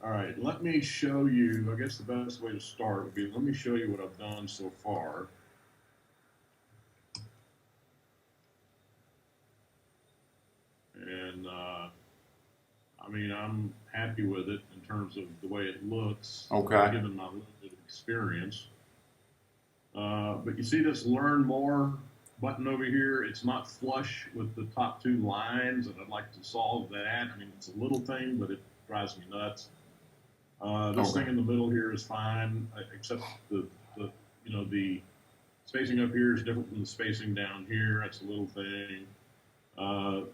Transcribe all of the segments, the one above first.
All right, let me show you. I guess the best way to start would be let me show you what I've done so far. And I mean, I'm happy with it in terms of the way it looks, Okay. given my limited experience. But you see this learn more button over here? It's not flush with the top two lines, and I'd like to solve that. I mean, it's a little thing, but it drives me nuts. This Okay. thing in the middle here is fine, except the the spacing up here is different from the spacing down here. That's a little thing.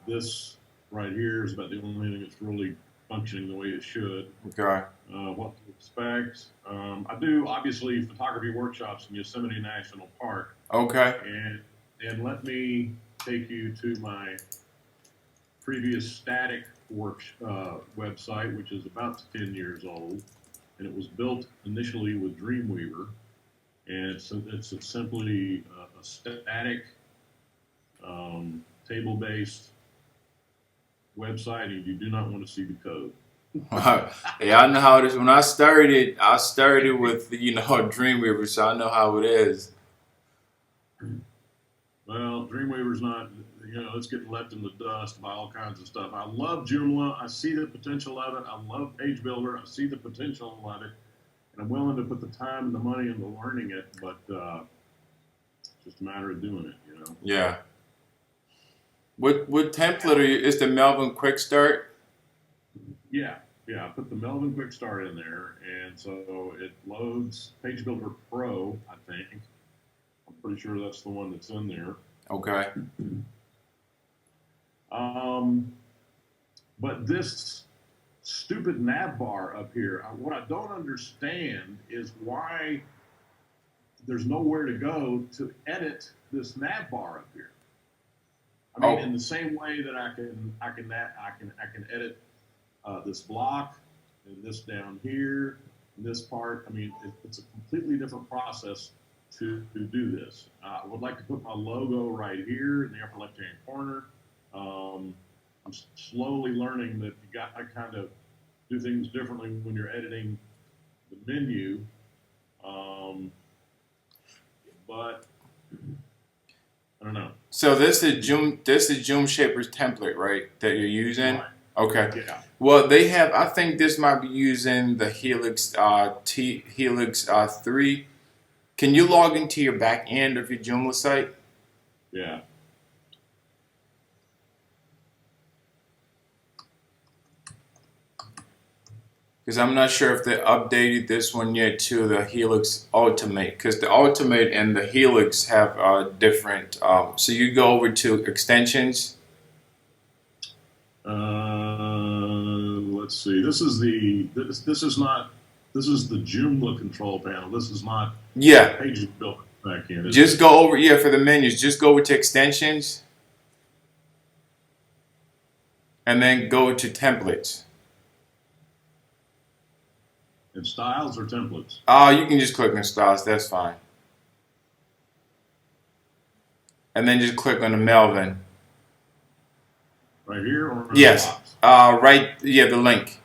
This right here is about the only thing that's really functioning the way it should. Okay. What to expect? I do obviously photography workshops in Yosemite National Park, Okay. and let me take you to my previous static website, which is about 10 years old, and it was built initially with Dreamweaver, and it's simply a static table-based website, and you do not want to see the code. Yeah, I know how it is. When I started with Dreamweaver, so I know how it is. Well, Dreamweaver's not, it's getting left in the dust by all kinds of stuff. I love Joomla. I see the potential of it. I love Page Builder. I see the potential of it. And I'm willing to put the time and the money into learning it, but it's just a matter of doing it. Yeah. What template are you? Is the Melvin Quick Start? Yeah, yeah. I put the Melvin Quick Start in there, and so it loads Page Builder Pro, I think. I'm pretty sure that's the one that's in there. Okay. But this stupid nav bar up here, what I don't understand is why there's nowhere to go to edit this nav bar up here. I mean, in the same way that I can edit this block and this down here and this part. I mean, it's a completely different process to do this. I would like to put my logo right here in the upper left-hand corner. I'm slowly learning that you got to kind of do things differently when you're editing the menu. But I don't know. So this is Joom Shaper's template, right? That you're using. Right. Okay. Yeah. Well, they have. I think this might be using the Helix Helix 3. Can you log into your back end of your Joomla site? Yeah. Because I'm not sure if they updated this one yet to the Helix Ultimate. Because the Ultimate and the Helix have different. So you go over to extensions. Let's see. This is the Joomla control panel. This is not Page Builder back end. Just go over for the menus. Just go over to extensions, and then go to templates. And styles or templates? You can just click on styles. That's fine. And then just click on the Melvin. Right here or yes. The box? Right. Yeah, the link.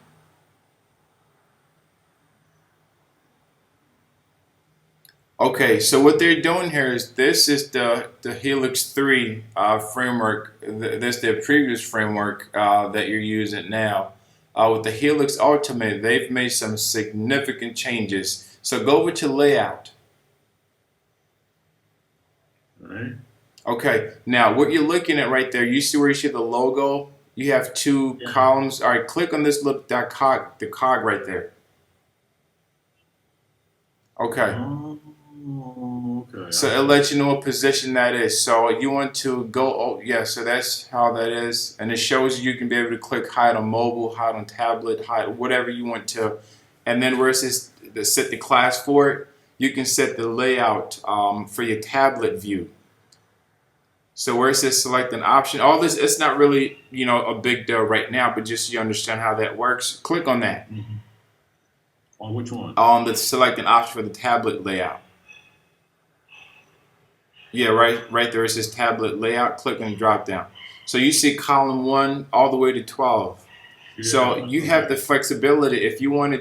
Okay, so what they're doing here is this is the Helix 3 framework. This is the previous framework that you're using now. With the Helix Ultimate, they've made some significant changes. So go over to layout. All right. Okay, now what you're looking at right there, you see where you see the logo? You have two columns. All right, click on this little the cog right there. Okay. Okay. So it'll let you know what position that is. So you want to go, so that's how that is. And it shows you can be able to click hide on mobile, hide on tablet, hide whatever you want to. And then where it says set the class for it, you can set the layout for your tablet view. So where it says select an option, all this, it's not really, a big deal right now, but just so you understand how that works, click on that. Mm-hmm. On which one? The select an option for the tablet layout. Yeah, right there it says tablet layout. Click on the drop down. So you see column 1 all the way to 12. Yeah, so you have the flexibility if you wanted